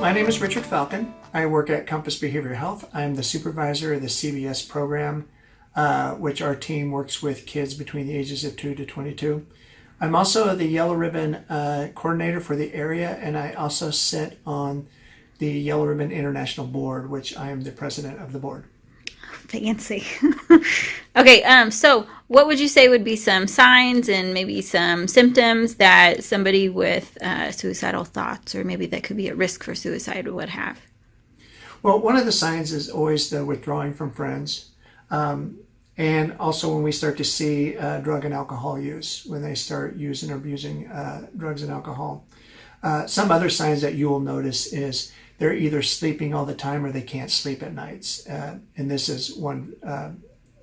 My name is Richard Falcon. I work at Compass Behavioral Health. I'm the supervisor of the CBS program, which our team works with kids between the ages of 2 to 22. I'm also the Yellow Ribbon coordinator for the area, and I also sit on the Yellow Ribbon International Board, which I am the president of the board. Fancy. Okay, so what would you say would be some signs and maybe some symptoms that somebody with suicidal thoughts, or maybe that could be at risk for suicide, would have? Well, one of the signs is always the withdrawing from friends. And also when we start to see drug and alcohol use, when they start using or abusing drugs and alcohol. Some other signs that you will notice is they're either sleeping all the time or they can't sleep at nights. And this is one,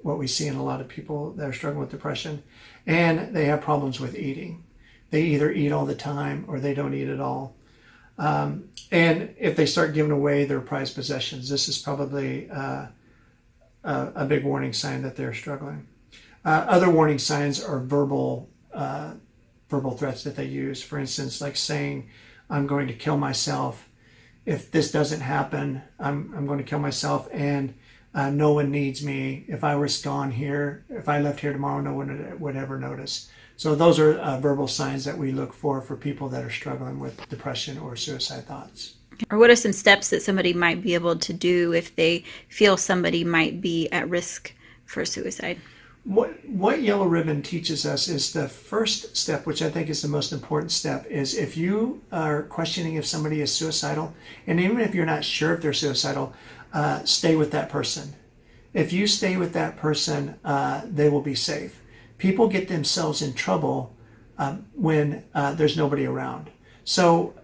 what we see in a lot of people that are struggling with depression. And they have problems with eating. They either eat all the time or they don't eat at all. And if they start giving away their prized possessions, this is probably a big warning sign that they're struggling. Other warning signs are verbal threats that they use. For instance, like saying, I'm going to kill myself. If this doesn't happen, I'm going to kill myself, and no one needs me. If I was gone here, if I left here tomorrow, no one would ever notice. So those are verbal signs that we look for people that are struggling with depression or suicide thoughts. Or what are some steps that somebody might be able to do if they feel somebody might be at risk for suicide? What Yellow Ribbon teaches us is the first step, which I think is the most important step, is if you are questioning if somebody is suicidal, and even if you're not sure if they're suicidal, stay with that person. If you stay with that person, they will be safe. People get themselves in trouble when there's nobody around. So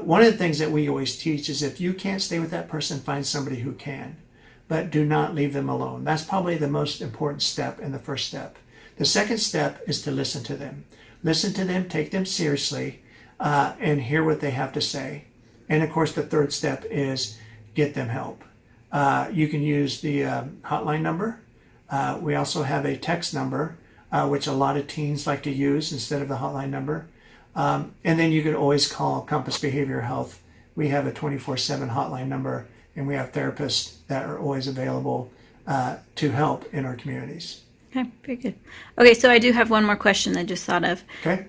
one of the things that we always teach is if you can't stay with that person, find somebody who can. But do not leave them alone. That's probably the most important step and the first step. The second step is to listen to them. Listen to them, take them seriously, and hear what they have to say. And of course, the third step is get them help. You can use the hotline number. We also have a text number, which a lot of teens like to use instead of the hotline number. And then you can always call Compass Behavioral Health. We have a 24/7 hotline number, and we have therapists that are always available to help in our communities. Okay, very good. Okay, so I do have one more question I just thought of. Okay.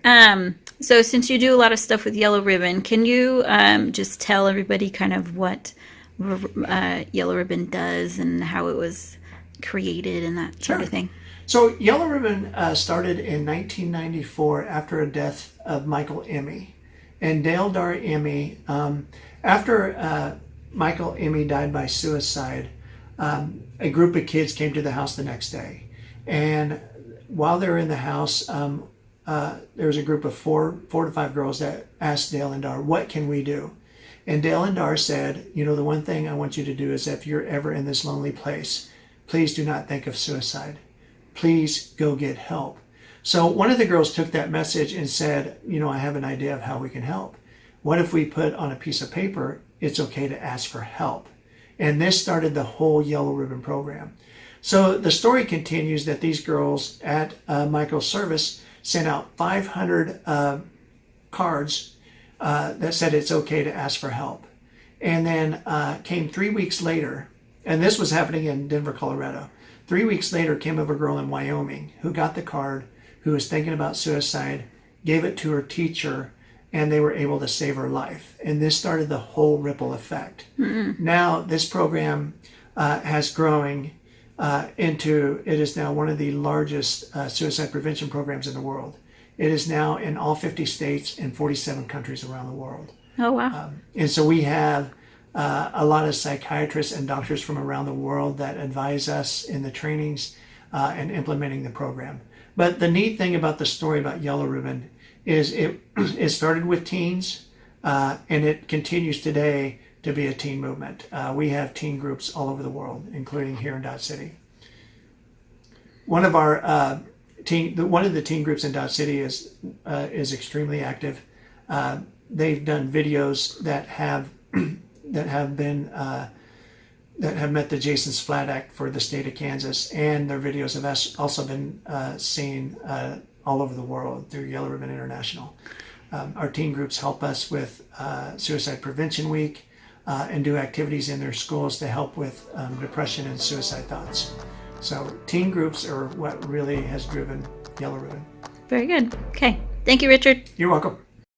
So since you do a lot of stuff with Yellow Ribbon, can you just tell everybody kind of what Yellow Ribbon does and how it was created and that sort of thing? So Yellow Ribbon started in 1994 after a death of Michael Emmy. And Dale Dar Emmy, after Michael Emmy died by suicide, a group of kids came to the house the next day. And while they were in the house, there was a group of four to five girls that asked Dale and Dar, what can we do? And Dale and Dar said, the one thing I want you to do is if you're ever in this lonely place, please do not think of suicide. Please go get help. So one of the girls took that message and said, I have an idea of how we can help. What if we put on a piece of paper, it's okay to ask for help? And this started the whole Yellow Ribbon program. So the story continues that these girls at Michael's service sent out 500 cards that said it's okay to ask for help. And then came 3 weeks later, and this was happening in Denver, Colorado. 3 weeks later came a girl in Wyoming who got the card, who was thinking about suicide, gave it to her teacher, and they were able to save her life. And this started the whole ripple effect. Mm-hmm. Now this program has growing it is now one of the largest suicide prevention programs in the world. It is now in all 50 states and 47 countries around the world. Oh, wow. And so we have a lot of psychiatrists and doctors from around the world that advise us in the trainings and implementing the program. But the neat thing about the story about Yellow Ribbon is it started with teens and it continues today to be a teen movement. We have teen groups all over the world, including here in Dodge City. One of the teen groups in Dodge City is extremely active. They've done videos that have met the Jason's Flat Act for the state of Kansas, and their videos have also been seen all over the world through Yellow Ribbon International. Our teen groups help us with Suicide Prevention Week. and do activities in their schools to help with depression and suicide thoughts. So teen groups are what really has driven Yellow Ribbon. Very good. Okay. Thank you, Richard. You're welcome.